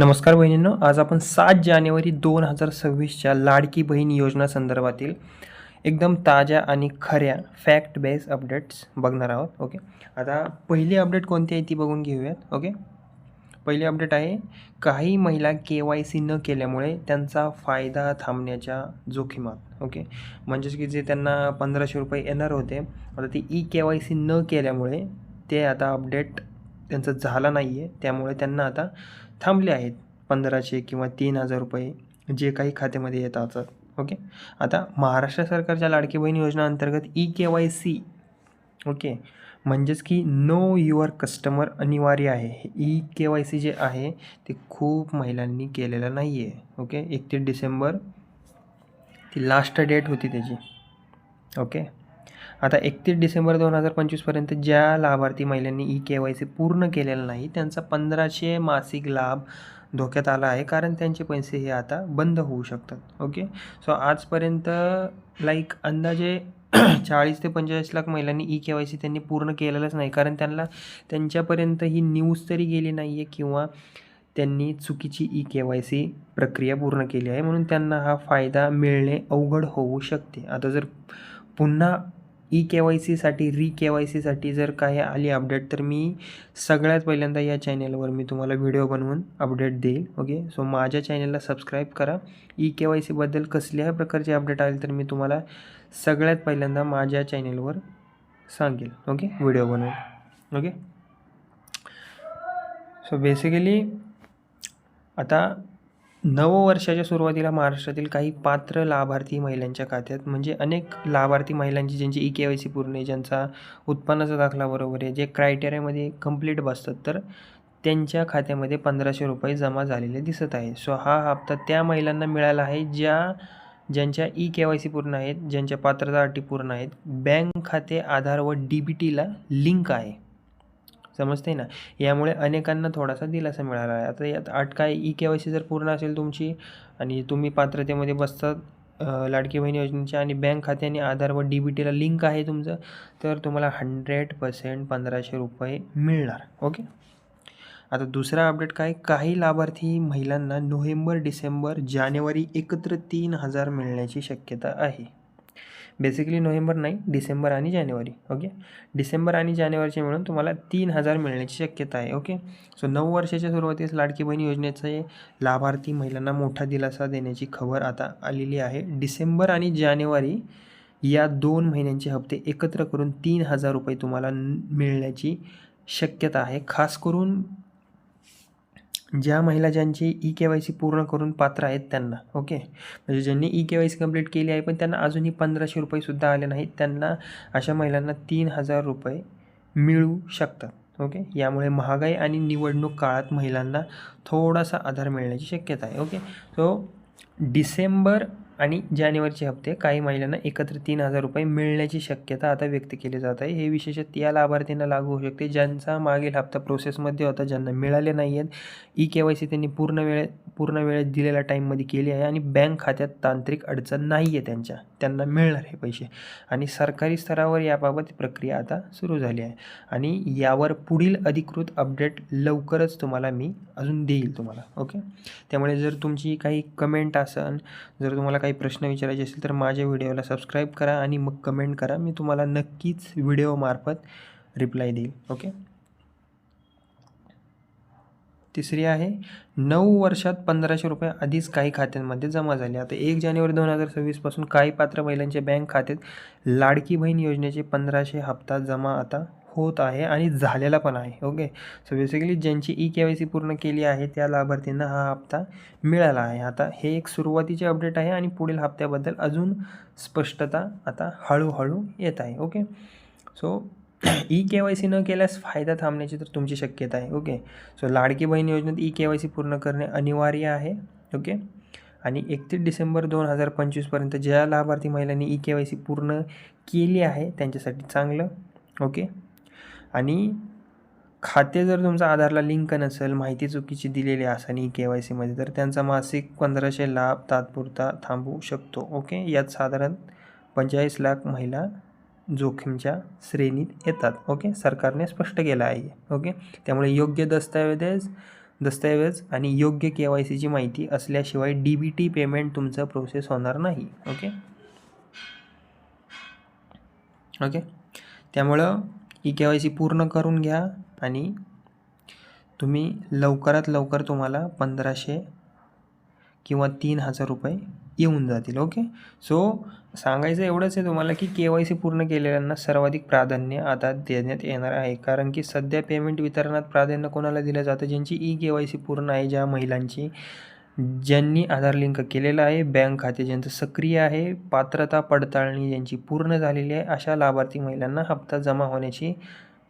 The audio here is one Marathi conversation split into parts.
नमस्कार बहिणींनो, आज आपण 7 जानेवारी 2026च्या लाडकी बहीण योजना संदर्भातील एकदम ताज्या आणि खऱ्या फॅक्ट बेस अपडेट्स बघणार आहोत. ओके, आता पहिली अपडेट कोणती आहे ती बघून घेऊयात. ओके, पहिली अपडेट आहे, काही महिला KYC न केल्यामुळे त्यांचा फायदा थांबण्याच्या जोखिमात. ओके, म्हणजेच की जे त्यांना 1500 रुपये येणार होते, आता ती KYC न केल्यामुळे ते आता अपडेट त्यांचं झालं नाही आहे, त्यामुळे त्यांना आता थांबले आहेत 1500 किंवा 3000 रुपये जे काही खात्यामध्ये येत असतात. ओके, आता महाराष्ट्र सरकारच्या लाडकी बहीण योजना अंतर्गत KYC ओके म्हणजेच की नो युअर कस्टमर अनिवार्य आहे. हे KYC जे आहे ते खूप महिलांनी केलेलं नाही आहे. ओके, 31 डिसेंबर ती लास्ट डेट होती त्याची. ओके, आता 31 डिसेंबर 2025पर्यंत ज्या लाभार्थी महिलांनी KYC पूर्ण केलेलं नाही त्यांचा 1500 मासिक लाभ धोक्यात आला आहे, कारण त्यांचे पैसे हे आता बंद होऊ शकतात. ओके, सो आजपर्यंत लाईक अंदाजे 40 ते 45 लाख महिलांनी KYC त्यांनी पूर्ण केलेलंच नाही, कारण त्यांच्यापर्यंत ही न्यूज तरी गेली नाही आहे किंवा त्यांनी चुकीची KYC प्रक्रिया पूर्ण केली आहे, म्हणून त्यांना हा फायदा मिळणे अवघड होऊ शकते. आता जर पुन्हा KYCसाठी KYCसाठी जर काही आली अपडेट तर मी सगळ्यात पहिल्यांदा या चॅनलवर मी तुम्हाला व्हिडिओ बनवून अपडेट देईल. ओके, सो माझ्या चॅनलला सबस्क्राईब करा. KYCबद्दल कसल्याही प्रकारचे अपडेट आले तर मी तुम्हाला सगळ्यात पहिल्यांदा माझ्या चॅनलवर सांगेल. ओके, व्हिडिओ बनवून. ओके, सो बेसिकली आता नववर्षाच्या सुरुवातीला महाराष्ट्रातील काही पात्र लाभार्थी महिलांच्या खात्यात, म्हणजे अनेक लाभार्थी महिलांची ज्यांची KYC पूर्ण आहे, ज्यांचा उत्पन्नाचा दाखला बरोबर आहे, जे क्रायटेरियामध्ये कंप्लीट बसतात, तर त्यांच्या खात्यामध्ये 1500 रुपये जमा झालेले दिसत आहे. सो हा हप्ता त्या महिलांना मिळाला आहे ज्यांच्या KYC पूर्ण आहेत, ज्यांच्या पात्रता अटी पूर्ण आहेत, बँक खाते आधार व DBTला लिंक आहे. समजते ना, यामुळे अनेकांना थोडासा दिलासा मिळाला आहे. आता यात अट काय, KYC जर पूर्ण असेल तुमची आणि तुम्ही पात्रतेमध्ये बसतात लाडकी बहीण योजनेच्या आणि बँक खाते आणि आधार व DBTला लिंक आहे तुमचं, तर तुम्हाला 100% 1500 रुपये मिळणार. ओके, आता दुसरा अपडेट काय, काही लाभार्थी महिलांना नोव्हेंबर, डिसेंबर, जानेवारी एकत्र 3000 मिळण्याची शक्यता आहे. बेसिकली नोव्हेंबर नाही, डिसेंबर आणि जानेवारी. ओके, डिसेंबर आणि जानेवारीचे मिळून तुम्हाला 3000 मिळण्याची शक्यता आहे. ओके, सो 9 वर्षाच्या सुरुवातीस लाडकी बहीण योजनेचे लाभार्थी महिलांना मोठा दिलासा देण्याची खबर आता आलेली आहे. डिसेंबर आणि जानेवारी या 2 महिन्यांचे हप्ते एकत्र करून 3000 रुपये तुम्हाला मिळण्याची शक्यता आहे. खास करून ज्या महिला ज्यांची KYC पूर्ण करून पात्र आहेत त्यांना. ओके, म्हणजे ज्यांनी KYC कंप्लीट केली आहे पण त्यांना अजूनही 1500 रुपयेसुद्धा आले नाहीत, त्यांना अशा महिलांना 3000 रुपये मिळू शकतात. ओके, यामुळे महागाई आणि निवडणूक काळात महिलांना थोडासा आधार मिळण्याची शक्यता आहे. ओके, सो डिसेंबर आणि जानेवारीचे हप्ते काही महिलांना एकत्र 3000 रुपये मिळण्याची शक्यता आता व्यक्त केली जात आहे. हे विशेषतः या लाभार्थींना लागू होऊ शकते ज्यांचा मागील हप्ता प्रोसेसमध्ये होता, ज्यांना मिळाले नाही आहेत. KYC त्यांनी पूर्ण वेळेत दिलेल्या टाईममध्ये केली आहे आणि बँक खात्यात तांत्रिक अडचण नाही आहे त्यांना मिळणार हे पैसे, आणि सरकारी स्तरावर याबाबत प्रक्रिया आता सुरू झाली आहे आणि यावर पुढील अधिकृत अपडेट लवकरच तुम्हाला मी अजून देईल तुम्हाला. ओके, त्यामुळे जर तुमची काही कमेंट असेल, जर तुम्हाला काही प्रश्न विचारायचे असेल तर माझ्या व्हिडिओला सबस्क्राईब करा आणि मग कमेंट करा, मी तुम्हाला नक्कीच व्हिडिओमार्फत रिप्लाय देईल. ओके, तिसरी आहे, 9 वर्षात 1500 रुपये आधीच काही खात्यांमध्ये जमा झाले. आता 1 जानेवारी 2026 पासून काही पात्र महिलांच्या बँक खात्यात लाडकी बहीण योजनेचे 1500 हप्ता जमा आता होत आहे आणि झालेला पण आहे. ओके, सो बेसिकली ज्यांची KYC पूर्ण केली आहे त्या लाभार्थींना हा हप्ता मिळाला आहे. आता हे एक सुरुवातीचे अपडेट आहे आणि पुढील हप्त्याबद्दल अजून स्पष्टता आता हळूहळू येत आहे. ओके, सो KYC न केल्यास फायदा थांबण्याची तर तुमची शक्यता आहे. ओके, सो लाडकी बहीण योजनेत KYC पूर्ण करणे अनिवार्य आहे. ओके, आणि 31 डिसेंबर 2025पर्यंत ज्या लाभार्थी महिलांनी KYC पूर्ण केली आहे त्यांच्यासाठी चांगलं. ओके, आणि खाते जर तुमचा आधारला लिंक नसेल, माहिती चुकीची दिलेली असेल KYCमध्ये, तर त्यांचा मासिक 1500 लाभ तात्पुरता थांबू शकतो. ओके, यात साधारण 45 लाख महिला जोखीमच्या श्रेणीत येतात. ओके, सरकारने स्पष्ट केलं आहे. ओके, त्यामुळे योग्य दस्तऐवज दस्तऐवज आणि योग्य KYCची माहिती असल्याशिवाय DBT पेमेंट तुमचं प्रोसेस होणार नाही. ओके. त्यामुळं KYC पूर्ण करून घ्या आणि तुम्ही लवकरात लवकर तुम्हाला 1500 किंवा 3000 रुपये येऊन जातील. ओके. सो सांगायचं एवढंच आहे तुम्हाला की KYC पूर्ण केलेल्यांना सर्वाधिक प्राधान्य आता देण्यात येणार आहे. कारण की सध्या पेमेंट वितरणात प्राधान्य कोणाला दिलं जातं? ज्यांची KYC पूर्ण आहे, ज्या महिलांची ज्यांनी आधार लिंक केलेलं आहे, बँक खाते ज्यांचं सक्रिय आहे, पात्रता पडताळणी ज्यांची पूर्ण झालेली आहे, अशा लाभार्थी महिलांना हप्ता जमा होण्याची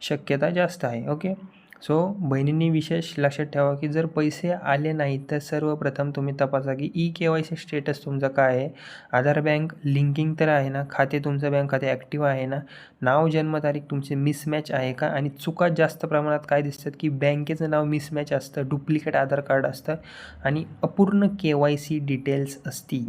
शक्यता जास्त आहे. ओके. सो बहिणींनी विशेष लक्षात ठेवा की जर पैसे आले नाहीत तर सर्वप्रथम तुम्ही तपासा की KYC स्टेटस तुमचं काय आहे. आधार बँक लिंकिंग तर आहे ना, खाते तुमचं बँक खाते ॲक्टिव्ह आहे ना, नाव जन्मतारीख तुमचे मिसमॅच आहे का, आणि चुका जास्त प्रमाणात काय दिसतात की बँकेचं नाव मिसमॅच असतं, डुप्लिकेट आधार कार्ड असतं आणि अपूर्ण KYC डिटेल्स असती,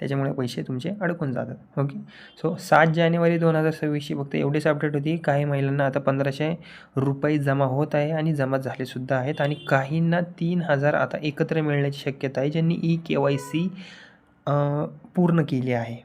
त्याच्यामुळे पैसे तुमचे अडकून जातात. ओके. सो 7 जानेवारी 2026ची फक्त एवढीच अपडेट होती. काही महिलांना आता 1500 रुपये जमा होत आहे आणि जमा झालेसुद्धा आहेत आणि काहींना 3000 आता एकत्र मिळण्याची शक्यता आहे ज्यांनी KYC पूर्ण केली आहे.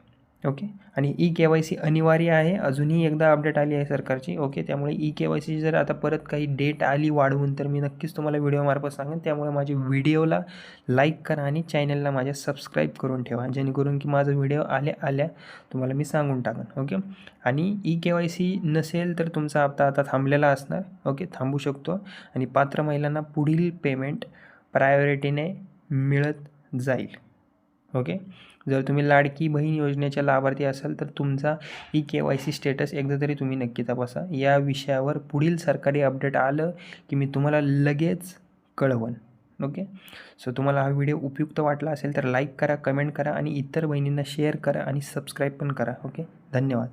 ओके. आणि KYC अनिवार्य आहे. अजूनही एकदा अपडेट आली आहे सरकारची. ओके. त्यामुळे KYC जर आता परत काही डेट आली वाढवून तर मी नक्कीच तुम्हाला व्हिडिओमार्फत सांगेन. त्यामुळे माझ्या व्हिडिओला लाईक करा आणि चॅनलला माझ्या सबस्क्राईब करून ठेवा, जेणेकरून की माझा व्हिडिओ आल्या तुम्हाला मी सांगून टाकेन. ओके. आणि KYC नसेल तर तुमचा हप्ता आता थांबलेला असणार. ओके. थांबू शकतो आणि पात्र महिलांना पुढील पेमेंट प्रायोरिटीने मिळत जाईल. ओके. जर तुम्ही लाडकी बहीण योजनेच्या लाभार्थी असाल तर तुमचा KYC स्टेटस एकदा तरी तुम्ही नक्की तपासा. या विषयावर पुढील सरकारी अपडेट आलं की मी तुम्हाला लगेच कळवण. ओके. सो तुम्हाला हा व्हिडिओ उपयुक्त वाटला असेल तर लाईक करा, कमेंट करा आणि इतर बहिणींना शेअर करा आणि सबस्क्राईब पण करा. ओके. धन्यवाद.